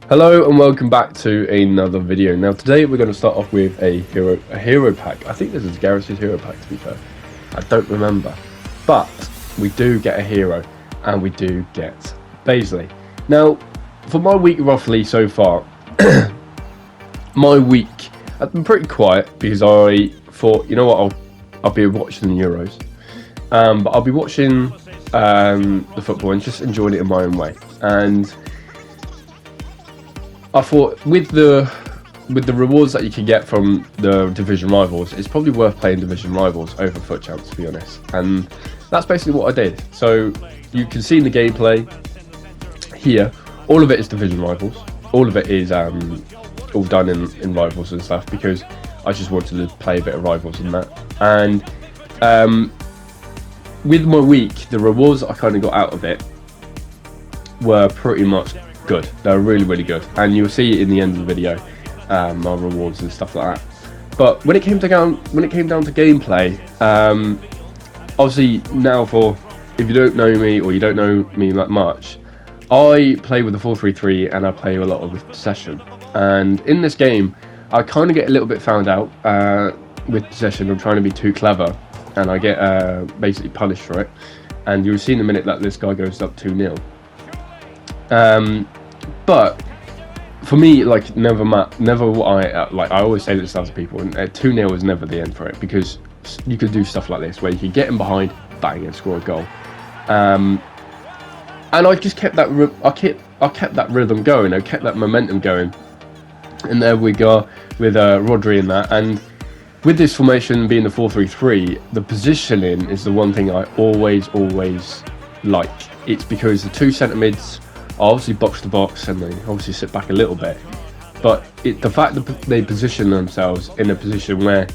Hello and welcome back to another video. Now today we're going to start off with a hero pack. I think this is Gareth's hero pack, to be fair. I don't remember. But we do get a hero and we do get Baisley. Now for my week roughly so far, my week I've been pretty quiet because I thought, you know what, I'll be watching the Euros. But I'll be watching the football and just enjoying it in my own way. And I thought with the rewards that you can get from the division rivals, it's probably worth playing division rivals over FUT Champs, to be honest. And that's basically what I did. So you can see in the gameplay here, all of it is division rivals. All of it is all done in rivals and stuff, because I just wanted to play a bit of rivals in that. And with my week, the rewards that I kind of got out of it were pretty much good. They're really good, and you'll see it in the end of the video, my rewards and stuff like that. But when it came down to gameplay, obviously now, for if you don't know me or you don't know me that much, I play with the 4-3-3 and I play a lot of with possession. And in this game, I kind of get a little bit found out with possession. I'm trying to be too clever, and I get basically punished for it. And you'll see in a minute that this guy goes up 2-0. But for me, like, never what I always say this to other people, and 2-0 is never the end for it, because you could do stuff like this where you can get in behind, bang, and score a goal. And I just kept that I kept that rhythm going. I kept that momentum going, and there we go with Rodri in that. And with this formation being the 4-3-3, the positioning is the one thing I always like. It's because the two centre mids are obviously box to box, and they obviously sit back a little bit, but the fact that they position themselves in a position where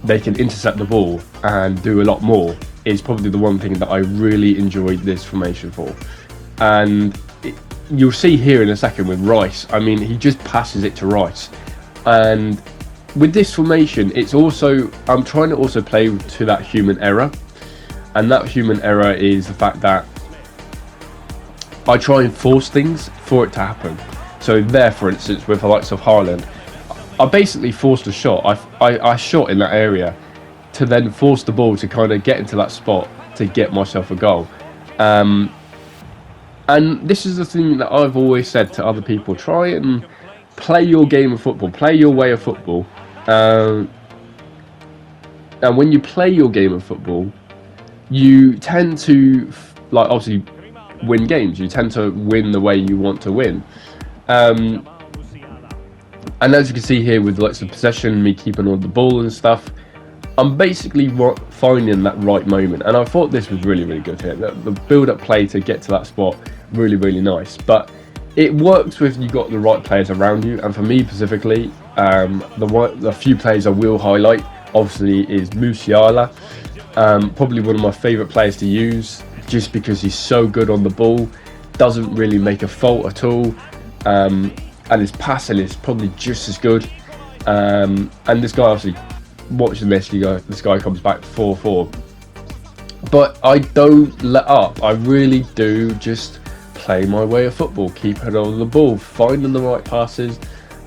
they can intercept the ball and do a lot more is probably the one thing that I really enjoyed this formation for. And you'll see here in a second with Rice, I mean, he just passes it to Rice. And with this formation, it's also, I'm trying to also play to that human error, and that human error is the fact that I try and force things for it to happen. So there, for instance, with the likes of Haaland, I basically forced a shot. I shot in that area to then force the ball to kind of get into that spot to get myself a goal. And this is the thing that I've always said to other people: try and play your game of football, play your way of football. And when you play your game of football, you tend to, like, obviously win games. You tend to win the way you want to win. And as you can see here with lots of possession, me keeping on the ball and stuff, I'm basically finding that right moment. And I thought this was really good here. The build-up play to get to that spot, really nice. But it works with you got the right players around you. And for me specifically, the few players I will highlight obviously is Musiala, probably one of my favourite players to use, just because he's so good on the ball, doesn't really make a fault at all, and his passing is probably just as good. And this guy, obviously, watching this, this guy comes back 4-4. But I don't let up. I really do just play my way of football, keeping on the ball, finding the right passes,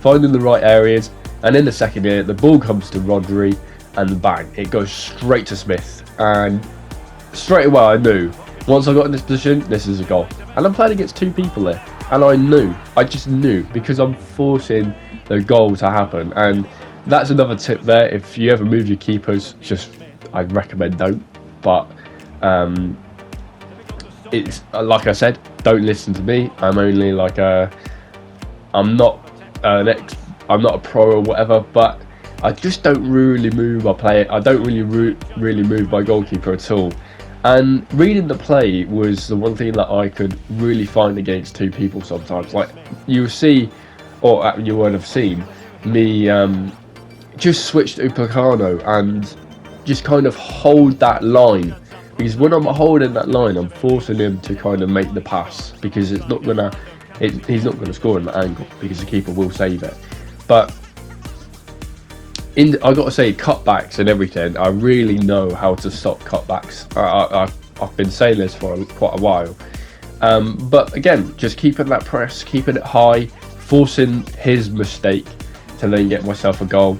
finding the right areas. And in the second year, the ball comes to Rodri, and bang, it goes straight to Smith. And straight away, I knew, once I got in this position, this is a goal. And I'm playing against two people there, and I just knew, because I'm forcing the goal to happen. And that's another tip there: if you ever move your keepers, I'd recommend don't. But it's like I said, don't listen to me. I'm only like I'm not a pro or whatever, but I just don't really move my play. I don't really move my goalkeeper at all. And reading the play was the one thing that I could really find against two people sometimes. Like, you see, or you would have seen me just switch to Upamecano and just kind of hold that line, because when I'm holding that line, I'm forcing him to kind of make the pass, because he's not gonna score in that angle, because the keeper will save it. But I got to say, cutbacks and everything, I really know how to stop cutbacks. I've been saying this for quite a while. But again, just keeping that press, keeping it high, forcing his mistake to then get myself a goal.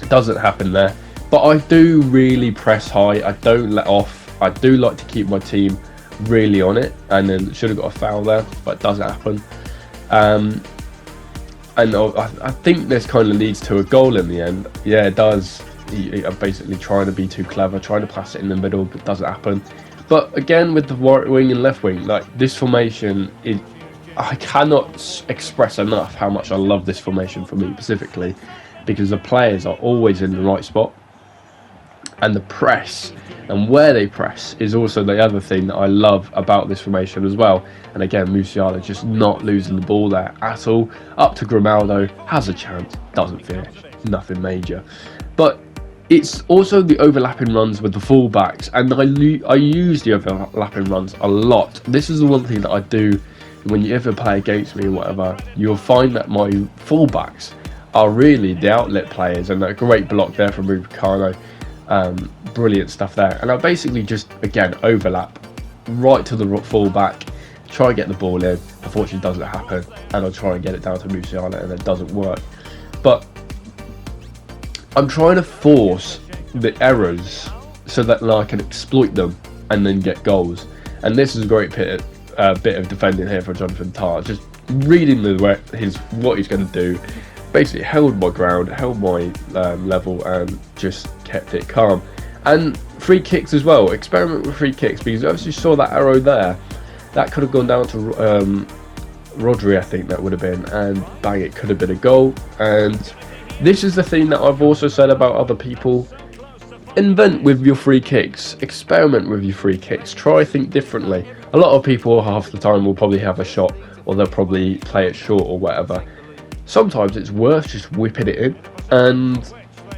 It doesn't happen there. But I do really press high. I don't let off. I do like to keep my team really on it, and then should have got a foul there, but it doesn't happen. And I think this kind of leads to a goal in the end. Yeah, it does. I'm basically trying to be too clever, trying to pass it in the middle, but it doesn't happen. But again, with the right wing and left wing, like this formation, I cannot express enough how much I love this formation for me specifically, because the players are always in the right spot, and the press and where they press is also the other thing that I love about this formation as well. And again, Musiala just not losing the ball there at all. Up to Grimaldo, has a chance, doesn't finish, nothing major. But it's also the overlapping runs with the fullbacks, and I use the overlapping runs a lot. This is the one thing that I do when you ever play against me or whatever. You'll find that my fullbacks are really the outlet players, and a great block there from Rubicano. Brilliant stuff there. And I basically just, again, overlap right to the fullback, try and get the ball in. Unfortunately, it doesn't happen, and I'll try and get it down to Musiala, and it doesn't work. But I'm trying to force the errors so that I can exploit them and then get goals. And this is a great bit of defending here for Jonathan Tah. Just reading what he's going to do. Basically held my ground, held my level, and just kept it calm. And free kicks as well. Experiment with free kicks, because obviously you saw that arrow there. That could have gone down to Rodri, I think that would have been, and bang, it could have been a goal. And this is the thing that I've also said about other people. Invent with your free kicks. Experiment with your free kicks. Try think differently. A lot of people half the time will probably have a shot, or they'll probably play it short or whatever. Sometimes it's worth just whipping it in, and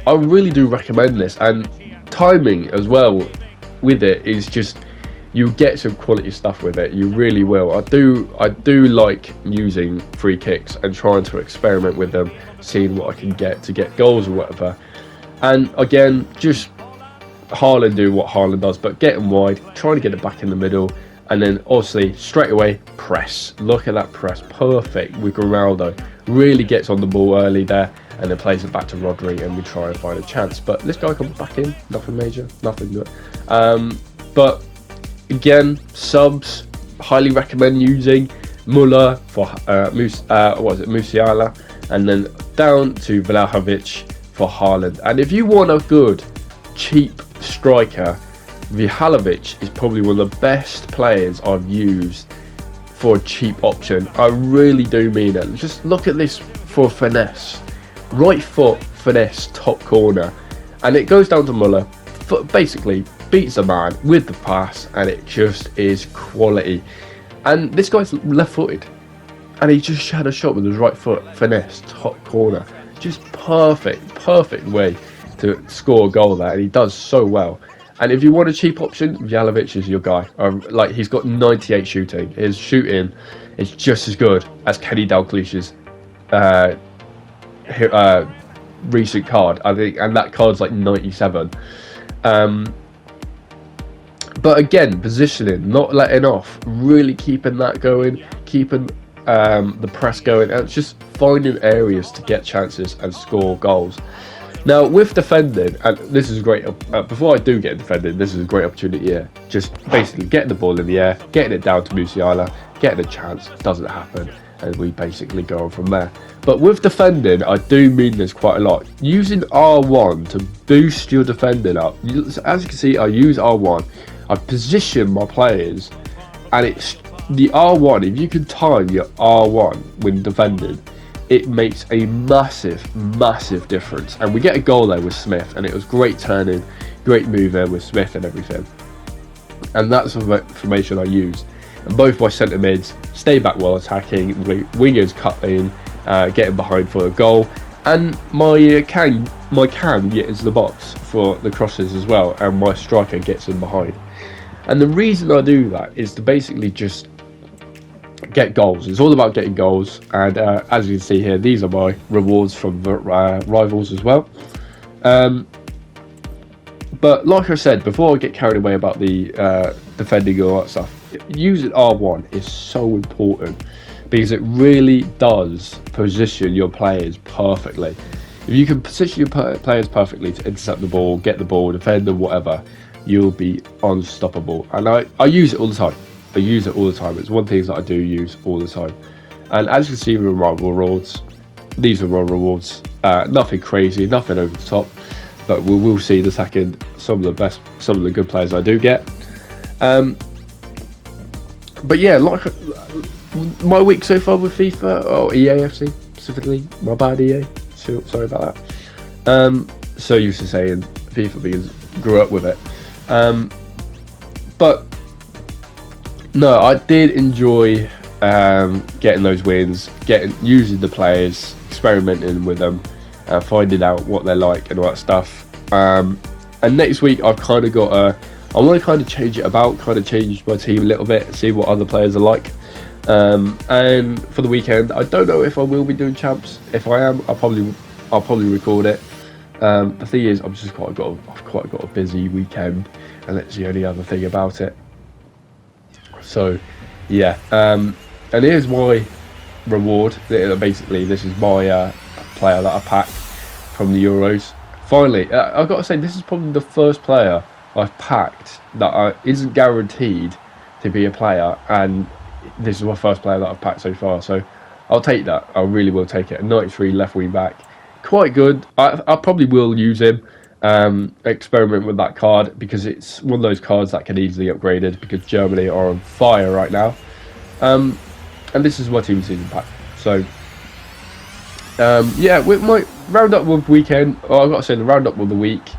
I really do recommend this. And timing as well with it is just, you get some quality stuff with it. You really will. I do like using free kicks and trying to experiment with them, seeing what I can get to get goals or whatever. And again, just Haaland do what Haaland does, but getting wide, trying to get it back in the middle, and then obviously straight away press. Look at that press, perfect with Grimaldo. Really gets on the ball early there, and then plays it back to Rodri, and we try and find a chance. But this guy comes back in, nothing major, nothing good. But again, subs, highly recommend using Muller for Musiala, and then down to Vlahovic for Haaland. And if you want a good, cheap striker, Vlahovic is probably one of the best players I've used for a cheap option. I really do mean it. Just look at this for finesse. Right foot, finesse, top corner. And it goes down to Muller. Basically, beats a man with the pass, and it just is quality. And this guy's left-footed, and he just had a shot with his right foot, finesse, top corner. Just perfect way to score a goal there, and he does so well. And if you want a cheap option, Vlahovic is your guy. Like, he's got 98 shooting. His shooting is just as good as Kenny Dalglish's recent card, I think, and that card's like 97. But again, positioning, not letting off, really keeping that going, keeping the press going, and just finding areas to get chances and score goals. Now, with defending, and this is great, before I do get defending, this is a great opportunity here. Just basically getting the ball in the air, getting it down to Musiala, getting a chance, doesn't happen, and we basically go on from there. But with defending, I do mean this quite a lot. Using R1 to boost your defending up. As you can see, I use R1. I position my players, and it's the R1. If you can time your R1 when defending, it makes a massive difference. And we get a goal there with Smith, and it was great turning, great move there with Smith and everything. And that's the formation I use. And both my centre mids stay back while attacking, wingers cut in, getting behind for a goal, and my can get into the box for the crosses as well, and my striker gets in behind. And the reason I do that is to basically just get goals. It's all about getting goals, and as you can see here, these are my rewards from the rivals as well. But like I said, before I get carried away about the defending and all that stuff, using R1 is so important, because it really does position your players perfectly. If you can position your players perfectly to intercept the ball, get the ball, defend, or whatever, you'll be unstoppable. And I use it all the time. I use it all the time. It's one thing that I do use all the time. And as you can see with my rewards, these are my rewards. Nothing crazy, nothing over the top, but we will see the second some of the good players I do get. But yeah, like my week so far with FIFA or EAFC specifically, my bad EA. Sorry about that. So used to saying FIFA because grew up with it. But no, I did enjoy getting those wins, using the players, experimenting with them, finding out what they're like and all that stuff. And next week I've kind of got I want to kind of change it about, kind of change my team a little bit, see what other players are like. And for the weekend, I don't know if I will be doing champs. If I am, I'll probably record it. The thing is, I've quite got a busy weekend, and that's the only other thing about it. So, yeah. And here's my reward. Basically, this is my player that I packed from the Euros. Finally, I've got to say, this is probably the first player I've packed that isn't guaranteed to be a player, and this is my first player that I've packed so far. So I'll take that. I really will take it. A 93 left wing back, quite good. I probably will use him. Experiment with that card because it's one of those cards that can easily upgraded because Germany are on fire right now. And this is my team season pack. So yeah, we might round up with weekend. I've got to say the round up with the week.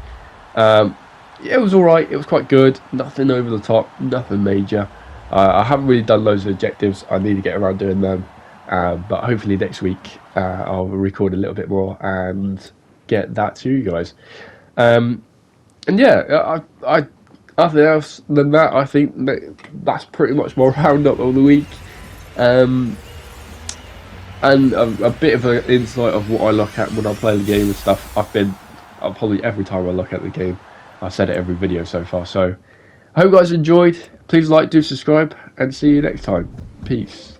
It was alright, it was quite good, nothing over the top, nothing major. I haven't really done loads of objectives, I need to get around doing them, but hopefully next week I'll record a little bit more and get that to you guys. And yeah, I nothing else than that. I think that's pretty much my roundup of the week. And a bit of an insight of what I look at when I play the game and stuff. I'll probably every time I look at the game, I've said it every video so far. So I hope you guys enjoyed. Please like, do subscribe, and see you next time. Peace.